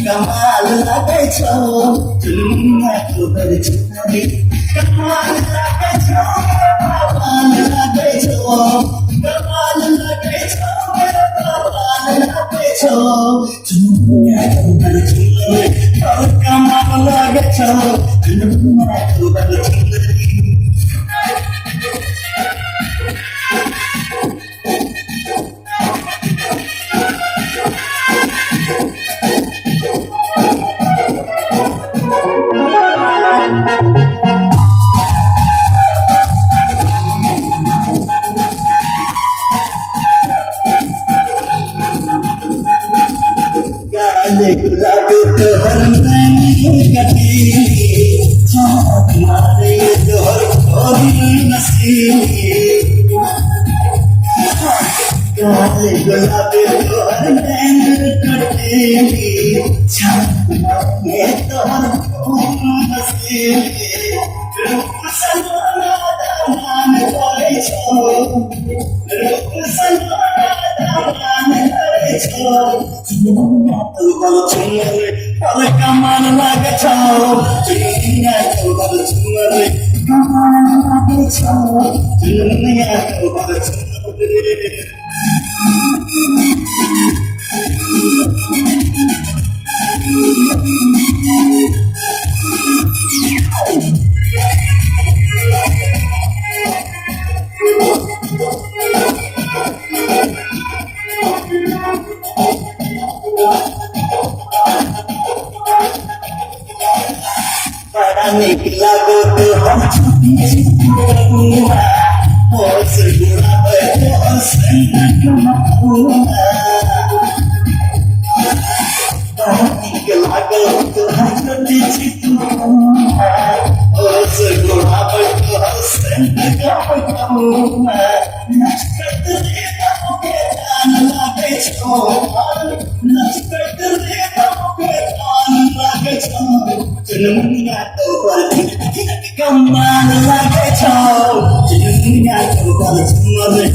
कमाल लागे छो दुनिया को बरछुरी कमाल लागे छो कमाल लागे छो कमाल लागे छो कमाल लागे छो दुनिया को बरछुरी कमाल लागे छो दुनिया को बरछुरी काले गुलाब तोहर नैनी कटी छाप मारे तोहर खोरी नसीब काले गुलाब तोहर नैनी कटी छाप मारे तोहर खोरी नसीब रूप सलोना दामान करे छो रूप सलोना दामान करे छो दुनिया तो बरछुरी पर कमाल लागे छो दुनिया तो बरछुरी कमाल लागे छो दुनिया तो बरछुरी बड़ा निकला गो तो हम छुपी छुपा होश गुलाब होश कमाऊंगा बड़ा निकला गो तो हम छुपी छुपा होश गुलाब होश कमाऊंगा नचकत देखा के जान लागे छो नचकत देखा के जान लागे छो दुनिया तो बरछुरी कमाल लागे छो दुनिया तो बरछुरी